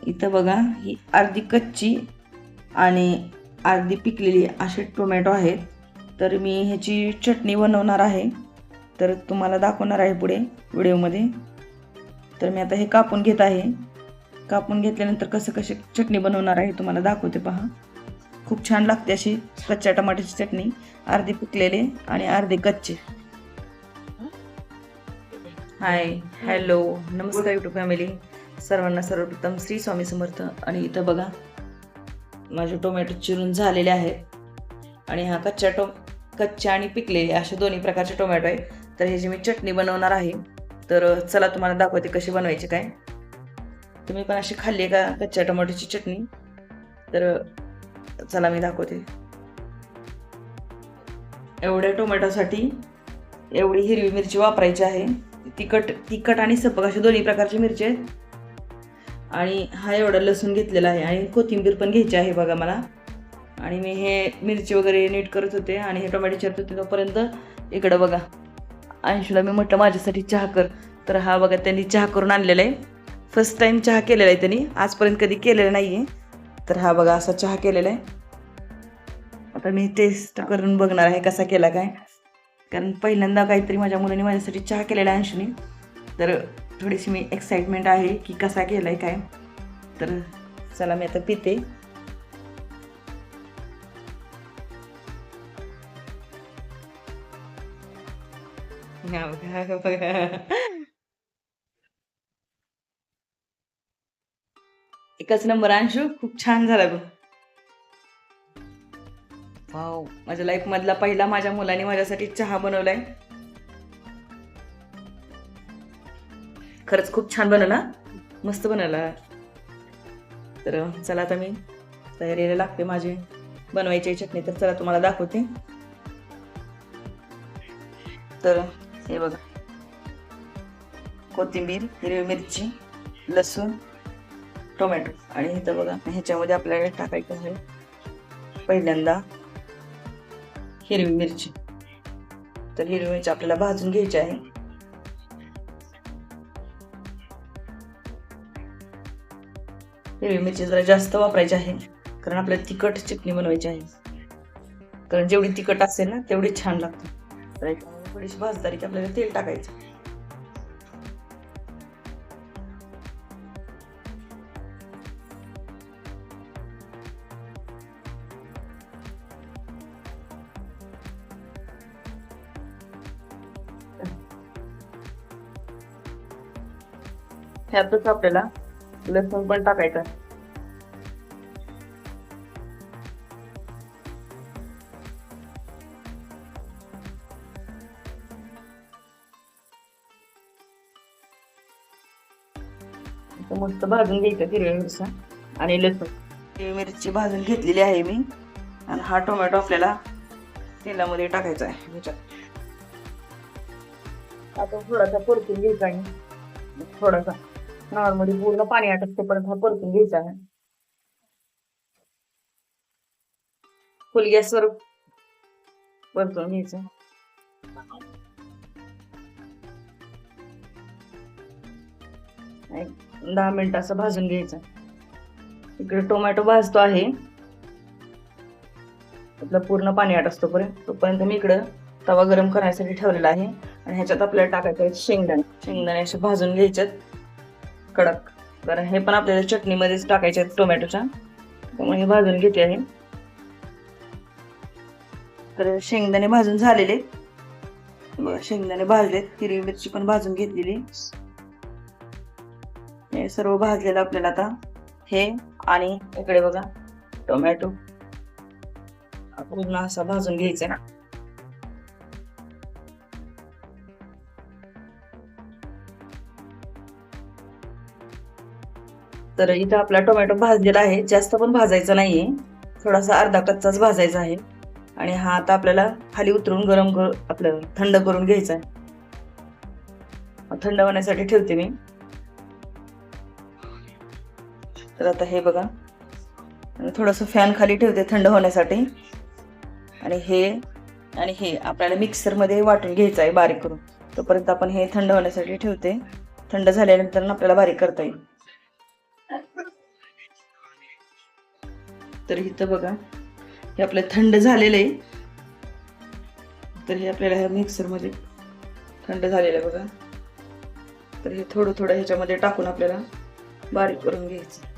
इथं बघा ही अर्धी कच्ची आणि अर्धी पिकलेली असे टोमॅटो आहेत. तर मी ह्याची चटणी बनवणार आहे, तर तुम्हाला दाखवणार आहे पुढे व्हिडिओमध्ये. तर मी आता हे कापून घेत आहे. कापून घेतल्यानंतर कशी चटणी बनवणार आहे तुम्हाला दाखवते पहा. खूप छान लागते अशी कच्च्या टमाट्याची चटणी, अर्धी पिकलेले आणि अर्धे कच्चे. हाय, हॅलो, नमस्कार यूट्यूब फॅमिली. सर्वांना सर्वप्रथम श्री स्वामी समर्थ. आणि इथं बघा माझे टोमॅटो चिरून झालेले आहेत आणि हा कच्चे आणि पिकलेले असे दोन्ही प्रकारचे टोमॅटो आहे. तर ह्याची मी चटणी बनवणार आहे. तर चला तुम्हाला दाखवते कशी बनवायची काय. तुम्ही पण अशी खाल्ली का कच्च्या टोमॅटोची चटणी? तर चला मी दाखवते. एवढ्या टोमॅटोसाठी एवढी हिरवी मिरची वापरायची आहे. तिखट आणि सपक असे दोन्ही प्रकारची मिरची आहेत. आणि हा एवढा लसूण घेतलेला आहे आणि कोथिंबीर पण घ्यायची आहे बघा मला. आणि मी हे मिरची वगैरे नीट करत होते आणि हे टोमॅटो चिरत होते तोपर्यंत इकडं बघा अंशूला मी म्हटलं माझ्यासाठी चहा कर. तर हा बघा त्यांनी चहा करून आणलेला आहे. फर्स्ट टाईम चहा केलेला आहे त्यांनी, आजपर्यंत कधी केलेला नाही आहे. तर हा बघा असा चहा केलेला आहे. आता मी टेस्ट करून बघणार आहे कसा केला काय, कारण पहिल्यांदा काहीतरी माझ्या मुलाने माझ्यासाठी चहा केलेला आहे अंशूने. तर थोडीशी मी एक्साइटमेंट आहे की कसा केला आहे काय. तर चला मी आता पिते. एकच नंबर अंशू, खूप छान झाला बघ. वाव, माझ्या लाईफ मधला पहिला माझ्या मुलाने माझ्यासाठी चहा बनवलाय. खरंच खूप छान बनवला, मस्त बनवला. तर चला आता मी तयारीला लागते माझी बनवायची चटणी. तर चला तुम्हाला दाखवते. तर हे बघा कोथिंबीर, हिरवी मिरची, लसूण, टोमॅटो आणि इथं बघा ह्याच्यामध्ये आपल्याला टाकायचं आहे पहिल्यांदा हिरवी मिरची. तर हिरवी मिरची आपल्याला भाजून घ्यायची आहे. हिरवी मिरची जरा जास्त वापरायची आहे कारण आपल्याला तिखट चटणी बनवायची आहे. कारण जेवढी तिखट असेल ना तेवढी छान लागते. तर थोडीशी भाजदारी की आपल्याला तेल टाकायचं. ह्यातच आपल्याला लसूण पण टाकायचं. मस्त भाजून घ्यायचं हिरव्या मिरच्या आणि लसूण. हिरवी मिरची भाजून घेतलेली आहे मी. आणि हा टोमॅटो आपल्याला तेलामध्ये टाकायचा आहे ह्याच्यात. आता थोडासा परतून घ्यायचा आहे. थोडासा नॉर्मली पूर्ण पाणी आटत परत हा परतून घ्यायचा आहे. फुल गॅसवर परतून घ्यायचं. 10 मिनिट असं भाजून घ्यायचं. इकडे टोमॅटो भाजतो आहे, आपलं पूर्ण पाणी आटत तोपर्यंत मी इकडं तवा गरम करण्यासाठी ठेवलेला आहे. आणि ह्याच्यात आपल्याला टाकायचं आहे शेंगदाणे असे भाजून घ्यायचे कडक. तर हे पण आपल्याला चटणीमध्येच टाकायचे आहेत टोमॅटोच्या, त्यामुळे हे भाजून घेते आहे. तर शेंगदाणे भाजून झालेले बघा, शेंगदाणे भाजलेत, हिरवी मिरची पण भाजून घेतलेली. हे सर्व भाजलेलं आपल्याला आता हे आणि इकडे बघा टोमॅटो पूर्ण असा भाजून घ्यायचा ना. तर इथं आपला टोमॅटो भाजलेला आहे, जास्त पण भाजायचा नाहीये, थोडासा अर्धा कच्चाच भाजायचा आहे. आणि हा आता आपल्याला खाली उतरून आपलं थंड करून घ्यायचा आहे. थंड होण्यासाठी ठेवते मी. तर आता हे बघा थोडंसं फॅन खाली ठेवते थंड होण्यासाठी. आणि हे आपल्याला मिक्सरमध्ये वाटून घ्यायचं आहे बारीक करून. तोपर्यंत आपण हे थंड होण्यासाठी ठेवते. थंड झाल्यानंतर आपल्याला बारीक करता येईल. तर इथं बघा हे आपलं थंड झालेलं आहे. तर हे आपल्याला ह्या मिक्सरमध्ये थंड झालेलं आहे बघा. तर हे थोडं थोडं ह्याच्यामध्ये टाकून आपल्याला बारीक करून घ्यायचं.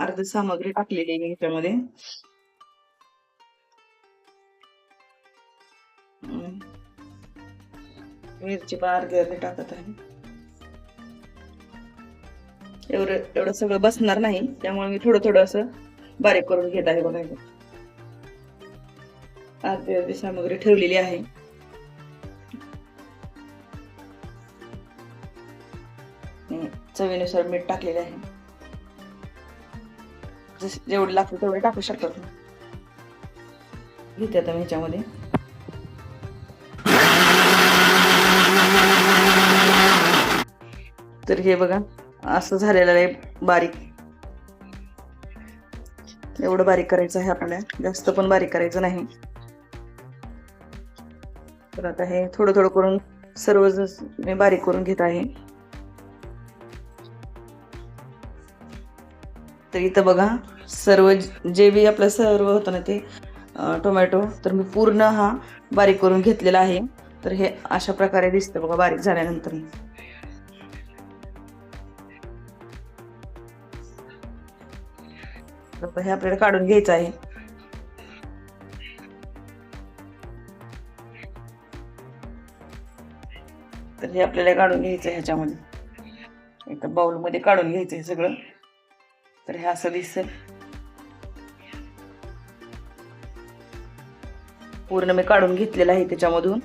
अर्ध सामग्री टाकलेली आहे ह्याच्यामध्ये. मिरची पण अर्धी टाकत आहे. एवढं सगळं बसणार नाही, त्यामुळे मी थोडं थोडं असं बारीक करून घेत आहे बघा. अर्धी सामग्री ठेवलेली आहे. चवीनुसार मीठ टाकलेले आहे. जेवढे लागते तेवढे टाकू शकतात. घेते आता मी ह्याच्यामध्ये. तर हे बघा असं झालेलं आहे बारीक. एवढं बारीक करायचं आहे आपल्याला, जास्त पण बारीक करायचं नाही. तर आता हे थोडं थोडं करून सर्व मी बारीक करून घेत आहे. तर इथं बघा सर्व जे बी आपलं सर्व होतं ना ते टोमॅटो, तर मी पूर्ण हा बारीक करून घेतलेला आहे. तर हे अशा प्रकारे दिसतं बघा बारीक झाल्यानंतर. हे आपल्याला काढून घ्यायचं आहे. तर हे आपल्याला काढून घ्यायचं आहे ह्याच्यामध्ये. एका बाउलमध्ये काढून घ्यायचं आहे सगळं. तर हे असं दिसेल. पूर्ण मी काढून घेतलेलं आहे त्याच्यामधून.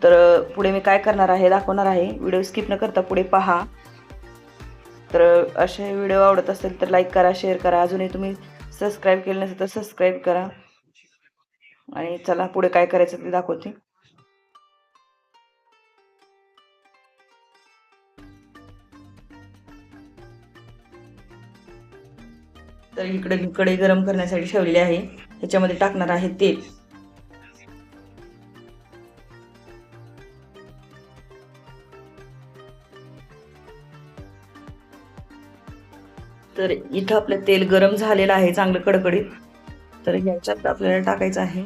तर पुढे मी काय करणार आहे दाखवणार आहे. व्हिडिओ स्किप न करता पुढे पहा. तर असे व्हिडिओ आवडत असेल तर लाईक करा, शेअर करा. अजूनही तुम्ही सबस्क्राईब केलं नसेल तर सबस्क्राईब करा. आणि चला पुढे काय करायचं ते दाखवते. तर इकडे मी कढई गरम करण्यासाठी ठेवलेली आहे. ह्याच्यामध्ये टाकणार आहे तेल. तर इथं आपलं तेल गरम झालेलं आहे चांगलं कडकडीत. तर ह्याच्यात आपल्याला टाकायचं आहे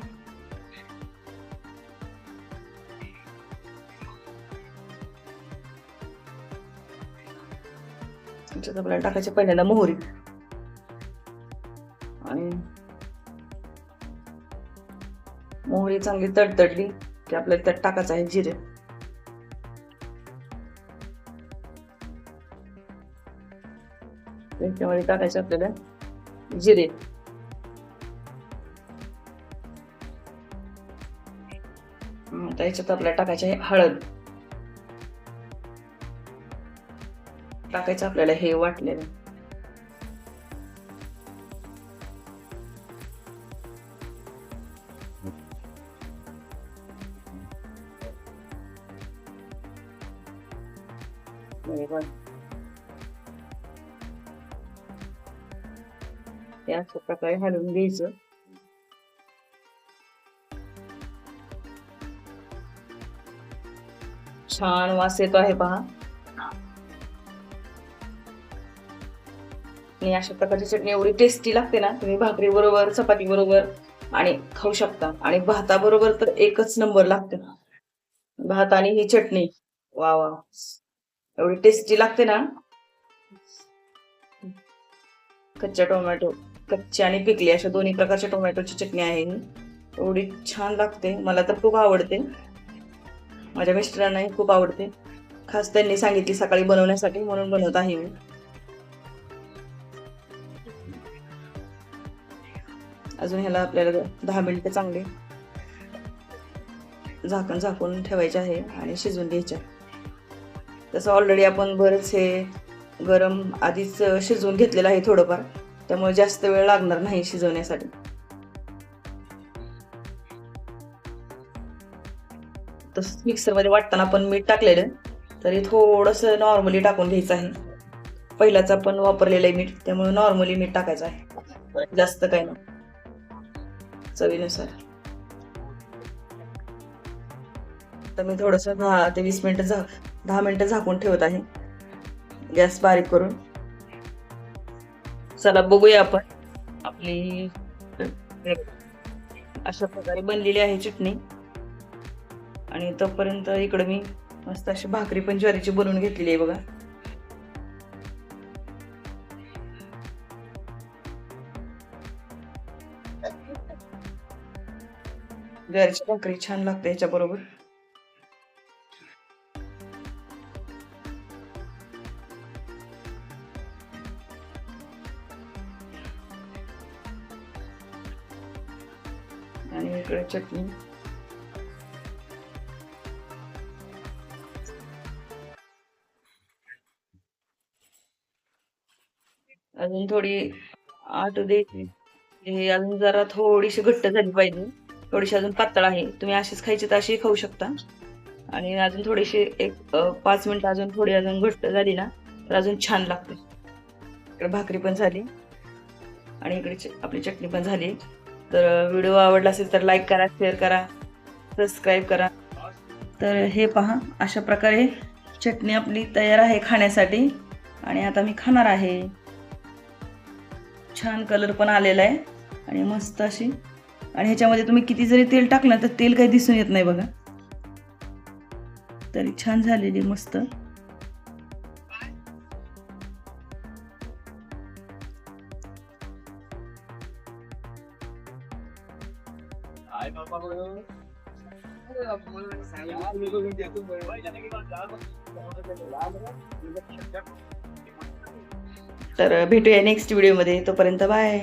ह्याच्यात आपल्याला टाकायचं पहिल्यांदा मोहरी. आणि मोहरी चांगली तडतडली की आपल्याला त्यात टाकायचं आहे जिरे. त्याच्यामध्ये टाकायचे आपल्याला जिरे. त्याच्यात आपल्याला टाकायचे आहे हळद. टाकायचं आपल्याला हे वाटलेलं. अशा प्रकारे हलवून घ्यायचं. छान वास येतो आहे पहा. आणि अशा प्रकारची चटणी एवढी टेस्टी लागते ना, तुम्ही भाकरी बरोबर, चपाती बरोबर आणि खाऊ शकता. आणि भाताबरोबर तर एकच नंबर लागते. भात आणि ही चटणी वा वा, एवढी टेस्टी लागते ना. कच्चा टोमॅटो, कच्ची आणि पिकली अशा दोन्ही प्रकारच्या टोमॅटोची चटणी आहे. एवढी छान लागते. मला तर खूप आवडते. माझ्या मिस्टरांनाही खूप आवडते. खास त्यांनी सांगितली सकाळी बनवण्यासाठी, म्हणून बनवत आहे मी. अजून ह्याला आपल्याला 10 मिनिटं चांगले झाकून ठेवायचे आहे आणि शिजवून घ्यायचे. तसं ऑलरेडी आपण बरेच हे गरम आधीच शिजवून घेतलेलं आहे थोडंफार, त्यामुळे जास्त वेळ लागणार नाही शिजवण्यासाठी. तसंच मिक्सरमध्ये वाटताना पण मीठ टाकलेलं, तरी थोडंसं नॉर्मली टाकून घ्यायचं आहे. पहिलाच आपण वापरलेलं आहे मीठ, त्यामुळे नॉर्मली मीठ टाकायचं आहे, जास्त काही नाही, चवीनुसार. तर मी थोडंसं 10 ते 20 मिनिटं 10 मिनिटं झाकून ठेवत आहे. गॅस बारीक करून. चला बघूया आपण आपली अशा प्रकारे बनलेली आहे चटणी. आणि तोपर्यंत इकडे मी मस्त अशी भाकरी पण ज्वारीची बनवून घेतलेली आहे बघा. ज्वारीची भाकरी छान लागते ह्याच्या बरोबर. आणि इकडे चटणी. अजून थोडी आटू द्यायची. हे अजून जरा थोडीशी घट्ट झाली पाहिजे. थोडीशी अजून पातळ आहे. तुम्ही अशीच खायची तर अशी खाऊ शकता. आणि अजून थोडीशी एक 5 मिनिटं अजून थोडी अजून घट्ट झाली ना तर अजून छान लागते. इकडे भाकरी पण झाली आणि इकडे आपली चटणी पण झाली. तर व्हिडिओ आवडला असेल तर लाईक करा, शेअर करा, सबस्क्राईब करा. तर हे पहा, अशा प्रकारे चटणी आपली तयार आहे खाण्यासाठी. आणि आता मी खाणार आहे. छान कलर पण आलेला आहे आणि मस्त अशी. आणि ह्याच्यामध्ये तुम्ही किती जरी तेल टाकलं तर तेल काही दिसून येत नाही बघा. तरी छान झालेली मस्त. तर भेटूया नेक्स्ट व्हिडिओमध्ये. तोपर्यंत बाय.